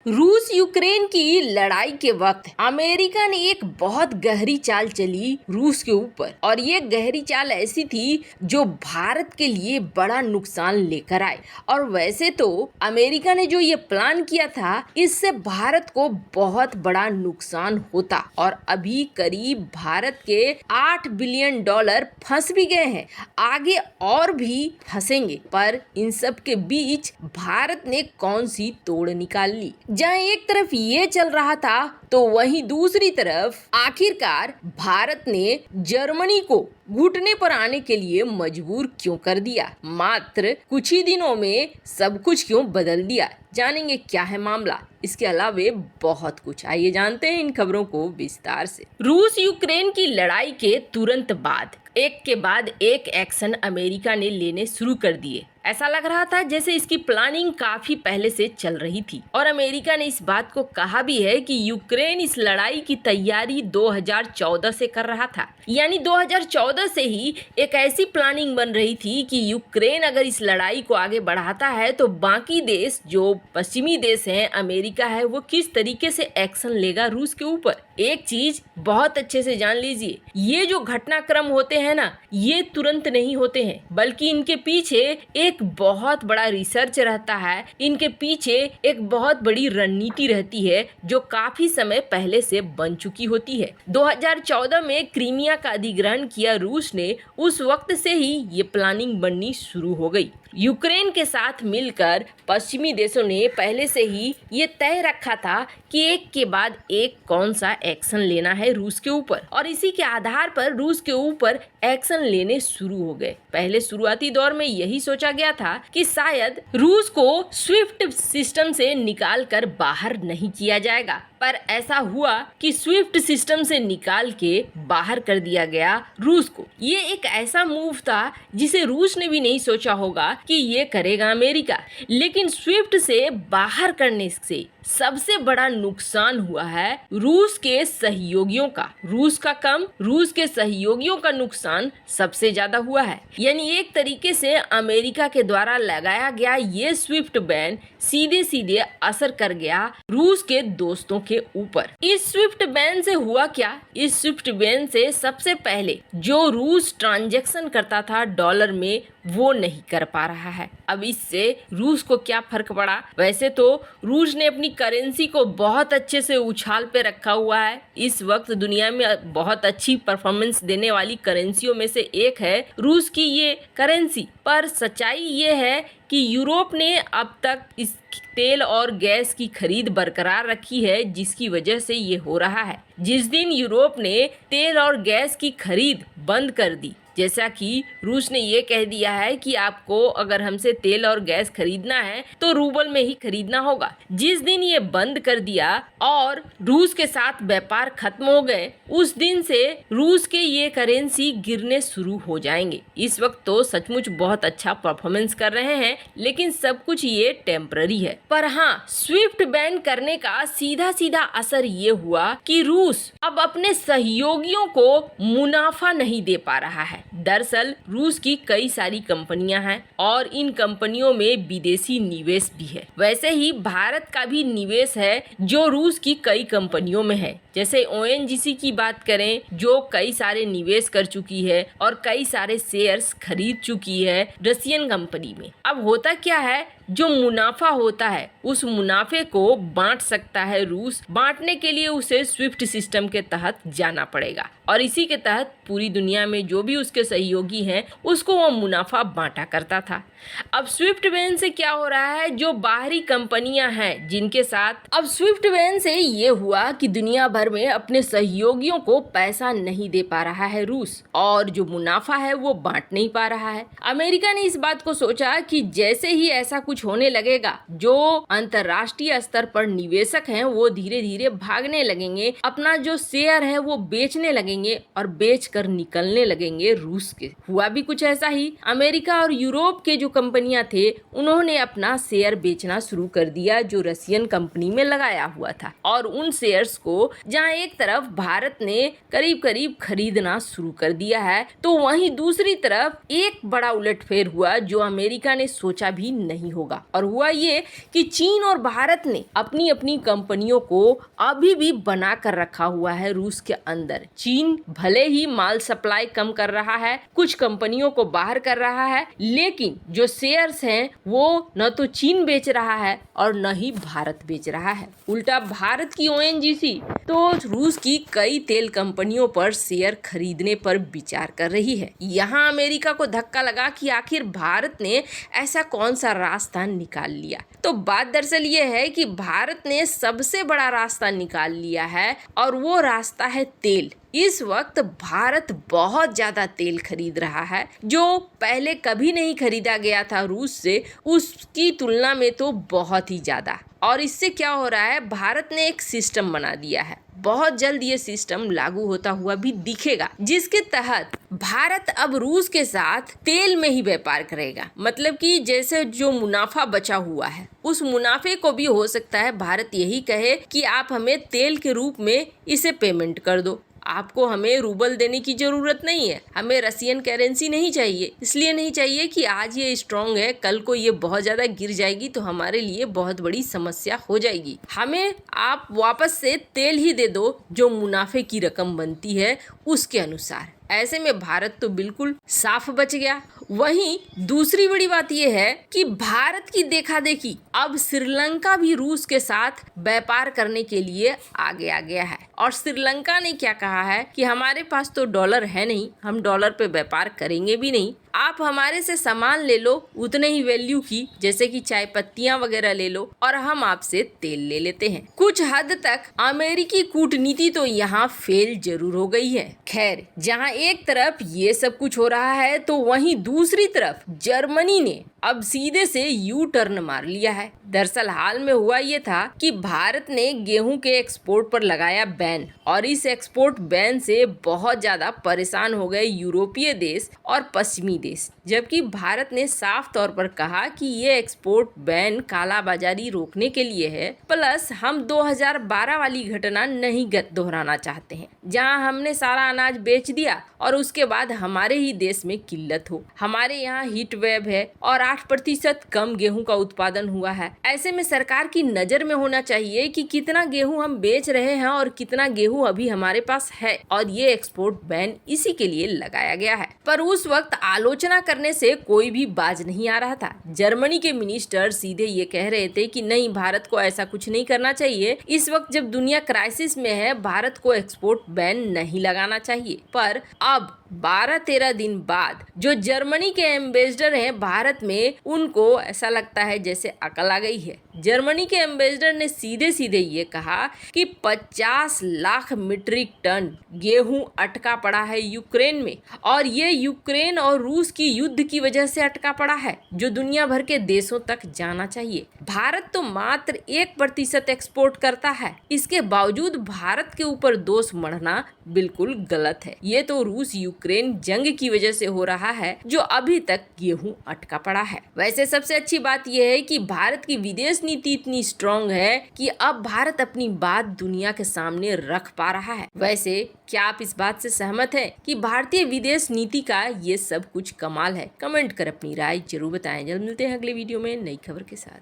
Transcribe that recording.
रूस यूक्रेन की लड़ाई के वक्त अमेरिका ने एक बहुत गहरी चाल चली रूस के ऊपर, और ये गहरी चाल ऐसी थी जो भारत के लिए बड़ा नुकसान लेकर आए। और वैसे तो अमेरिका ने जो ये प्लान किया था, इससे भारत को बहुत बड़ा नुकसान होता, और अभी करीब भारत के $8 बिलियन फंस भी गए हैं, आगे और भी फंसेंगे। पर इन सब के बीच भारत ने कौन सी तोड़ निकाल ली। जहाँ एक तरफ ये चल रहा था, तो वहीं दूसरी तरफ आखिरकार भारत ने जर्मनी को घुटने पर आने के लिए मजबूर क्यों कर दिया। मात्र कुछ ही दिनों में सब कुछ क्यों बदल दिया, जानेंगे क्या है मामला। इसके अलावे बहुत कुछ, आइए जानते हैं इन खबरों को विस्तार से। रूस यूक्रेन की लड़ाई के तुरंत बाद एक के बाद एक एक्शन अमेरिका ने लेने शुरू कर दिए। ऐसा लग रहा था जैसे इसकी प्लानिंग काफी पहले से चल रही थी, और अमेरिका ने इस बात को कहा भी है कि यूक्रेन इस लड़ाई की तैयारी 2014 से कर रहा था। यानी 2014 से ही एक ऐसी प्लानिंग बन रही थी कि यूक्रेन अगर इस लड़ाई को आगे बढ़ाता है तो बाकी देश, जो पश्चिमी देश हैं, अमेरिका है, वो किस तरीके से एक्शन लेगा रूस के ऊपर। एक चीज बहुत अच्छे से जान लीजिए, ये जो घटनाक्रम होते हैं ना, ये तुरंत नहीं होते हैं, बल्कि इनके पीछे एक बहुत बड़ा रिसर्च रहता है, इनके पीछे एक बहुत बड़ी रणनीति रहती है जो काफी समय पहले से बन चुकी होती है। 2014 में क्रीमिया का अधिग्रहण किया रूस ने, उस वक्त से ही ये प्लानिंग बननी शुरू हो गई। यूक्रेन के साथ मिलकर पश्चिमी देशों ने पहले से ही ये तय रखा था कि एक के बाद एक कौन सा एक्शन लेना है रूस के ऊपर, और इसी के आधार पर रूस के ऊपर एक्शन लेने शुरू हो गए। पहले शुरुआती दौर में यही सोचा गया था कि शायद रूस को स्विफ्ट सिस्टम से निकाल कर बाहर नहीं किया जाएगा, पर ऐसा हुआ कि स्विफ्ट सिस्टम से निकाल के बाहर कर दिया गया रूस को। ये एक ऐसा मूव था जिसे रूस ने भी नहीं सोचा होगा कि ये करेगा अमेरिका। लेकिन स्विफ्ट से बाहर करने से सबसे बड़ा नुकसान हुआ है रूस के सहयोगियों का। रूस का कम, रूस के सहयोगियों का नुकसान सबसे ज्यादा हुआ है। यानी एक तरीके से अमेरिका के द्वारा लगाया गया ये स्विफ्ट बैन सीधे सीधे असर कर गया रूस के दोस्तों के ऊपर। इस स्विफ्ट बैन से हुआ क्या? इस स्विफ्ट बैन से सबसे पहले जो रूस ट्रांजैक्शन करता था डॉलर में, वो नहीं कर पा रहा है। अब इससे रूस को क्या फर्क पड़ा? वैसे तो रूस ने अपनी करेंसी को बहुत अच्छे से उछाल पे रखा हुआ है। इस वक्त दुनिया में बहुत अच्छी परफॉर्मेंस देने वाली करेंसियों में से एक है रूस की ये करेंसी। पर सच्चाई ये है कि यूरोप ने अब तक इस तेल और गैस की खरीद बरकरार रखी है, जिसकी वजह से ये हो रहा है। जिस दिन यूरोप ने तेल और गैस की खरीद बंद कर दी, जैसा कि रूस ने ये कह दिया है कि आपको अगर हमसे तेल और गैस खरीदना है तो रूबल में ही खरीदना होगा, जिस दिन ये बंद कर दिया और रूस के साथ व्यापार खत्म हो गए, उस दिन से रूस के ये करेंसी गिरने शुरू हो जाएंगे। इस वक्त तो सचमुच बहुत अच्छा परफॉर्मेंस कर रहे हैं, लेकिन सब कुछ ये टेम्पररी है। पर हाँ, स्विफ्ट बैन करने का सीधा सीधा असर ये हुआ कि रूस अब अपने सहयोगियों को मुनाफा नहीं दे पा रहा है। दरअसल रूस की कई सारी कंपनियां हैं और इन कंपनियों में विदेशी निवेश भी है। वैसे ही भारत का भी निवेश है जो रूस की कई कंपनियों में है। जैसे ONGC की बात करें, जो कई सारे निवेश कर चुकी है और कई सारे शेयर्स खरीद चुकी है रशियन कंपनी में। अब होता क्या है, जो मुनाफा होता है उस मुनाफे को बांट सकता है रूस। बांटने के लिए उसे स्विफ्ट सिस्टम के तहत जाना पड़ेगा, और इसी के तहत पूरी दुनिया में जो भी उसके सहयोगी हैं उसको वो मुनाफा बांटा करता था। अब स्विफ्ट बैन से क्या हो रहा है, जो बाहरी कंपनियां हैं जिनके साथ, अब स्विफ्ट बैन से ये हुआ कि दुनिया भर में अपने सहयोगियों को पैसा नहीं दे पा रहा है रूस, और जो मुनाफा है वो बांट नहीं पा रहा है। अमेरिका ने इस बात को सोचा कि जैसे ही ऐसा कुछ होने लगेगा, जो अंतरराष्ट्रीय स्तर पर निवेशक हैं वो धीरे धीरे भागने लगेंगे, अपना जो शेयर है वो बेचने लगेंगे और बेचकर निकलने लगेंगे रूस के। हुआ भी कुछ ऐसा ही। अमेरिका और यूरोप के जो कंपनियां थे उन्होंने अपना शेयर बेचना शुरू कर दिया जो रशियन कंपनी में लगाया हुआ था, और उन शेयर्स को जहां एक तरफ भारत ने करीब करीब खरीदना शुरू कर दिया है, तो वहीं दूसरी तरफ एक बड़ा उलटफेर हुआ जो अमेरिका ने सोचा भी नहीं होगा। होगा। और हुआ ये कि चीन और भारत ने अपनी अपनी कंपनियों को अभी भी बना कर रखा हुआ है रूस के अंदर। चीन भले ही माल सप्लाई कम कर रहा है, कुछ कंपनियों को बाहर कर रहा है, लेकिन जो शेयर्स हैं वो न तो चीन बेच रहा है और न ही भारत बेच रहा है। उल्टा भारत की ओएनजीसी तो रूस की कई तेल कंपनियों पर शेयर खरीदने पर विचार कर रही है। यहाँ अमेरिका को धक्का लगा कि आखिर भारत ने ऐसा कौन सा रास्ता निकाल लिया। तो बात दरअसल ये है कि भारत ने सबसे बड़ा रास्ता निकाल लिया है और वो रास्ता है तेल। इस वक्त भारत बहुत ज्यादा तेल खरीद रहा है, जो पहले कभी नहीं खरीदा गया था रूस से, उसकी तुलना में तो बहुत ही ज्यादा। और इससे क्या हो रहा है, भारत ने एक सिस्टम बना दिया है। बहुत जल्द ये सिस्टम लागू होता हुआ भी दिखेगा, जिसके तहत भारत अब रूस के साथ तेल में ही व्यापार करेगा। मतलब कि जैसे जो मुनाफा बचा हुआ है उस मुनाफे को भी हो सकता है भारत यही कहे कि आप हमें तेल के रूप में इसे पेमेंट कर दो, आपको हमें रूबल देने की जरूरत नहीं है, हमें रशियन करेंसी नहीं चाहिए। इसलिए नहीं चाहिए कि आज ये स्ट्रांग है, कल को ये बहुत ज्यादा गिर जाएगी तो हमारे लिए बहुत बड़ी समस्या हो जाएगी। हमें आप वापस से तेल ही दे दो जो मुनाफे की रकम बनती है उसके अनुसार। ऐसे में भारत तो बिल्कुल साफ बच गया। वहीं दूसरी बड़ी बात यह है कि भारत की देखा देखी अब श्रीलंका भी रूस के साथ व्यापार करने के लिए आगे आ गया है। और श्रीलंका ने क्या कहा है कि हमारे पास तो डॉलर है नहीं, हम डॉलर पे व्यापार करेंगे भी नहीं, आप हमारे से सामान ले लो उतने ही वैल्यू की, जैसे कि चाय पत्तियां वगैरह ले लो और हम आपसे तेल ले लेते हैं। कुछ हद तक अमेरिकी कूटनीति तो यहाँ फेल जरूर हो गई है। खैर, जहाँ एक तरफ ये सब कुछ हो रहा है तो वहीं दूसरी तरफ जर्मनी ने अब सीधे से यू टर्न मार लिया है। दरअसल हाल में हुआ ये था कि भारत ने गेहूं के एक्सपोर्ट पर लगाया बैन और इस एक्सपोर्ट बैन से बहुत ज्यादा परेशान हो गए यूरोपीय देश और पश्चिमी देश, जबकि भारत ने साफ तौर पर कहा कि ये एक्सपोर्ट बैन कालाबाजारी रोकने के लिए है, प्लस हम 2012 वाली घटना नहीं दोहराना चाहते हैं जहां हमने सारा अनाज बेच दिया और उसके बाद हमारे ही देश में किल्लत हो। हमारे यहाँ हीट वेव है और 8% कम गेहूं का उत्पादन हुआ है। ऐसे में सरकार की नजर में होना चाहिए कि कितना गेहूं हम बेच रहे हैं और कितना गेहूं अभी हमारे पास है, और ये एक्सपोर्ट बैन इसी के लिए लगाया गया है। पर उस वक्त आलोचना करने से कोई भी बाज नहीं आ रहा था। जर्मनी के मिनिस्टर सीधे ये कह रहे थे कि नहीं, भारत को ऐसा कुछ नहीं करना चाहिए, इस वक्त जब दुनिया क्राइसिस में है भारत को एक्सपोर्ट बैन नहीं लगाना चाहिए। पर अब 12-13 दिन बाद जो जर्मनी के एम्बेसडर हैं भारत में, उनको ऐसा लगता है जैसे अकल आ गई है। जर्मनी के एम्बेसडर ने सीधे सीधे ये कहा कि 50 लाख मीट्रिक टन गेहूं अटका पड़ा है यूक्रेन में, और ये यूक्रेन और रूस की युद्ध की वजह से अटका पड़ा है, जो दुनिया भर के देशों तक जाना चाहिए। भारत तो मात्र 1% एक्सपोर्ट करता है, इसके बावजूद भारत के ऊपर दोष मढ़ना बिल्कुल गलत है। ये तो रूस यूक्रेन जंग की वजह से हो रहा है जो अभी तक गेहूं अटका पड़ा है। वैसे सबसे अच्छी बात यह है कि भारत की विदेश नीति इतनी स्ट्रांग है कि अब भारत अपनी बात दुनिया के सामने रख पा रहा है। वैसे क्या आप इस बात से सहमत हैं कि भारतीय विदेश नीति का ये सब कुछ कमाल है? कमेंट कर अपनी राय जरूर बताएं। जल्द मिलते हैं अगले वीडियो में नई खबर के साथ।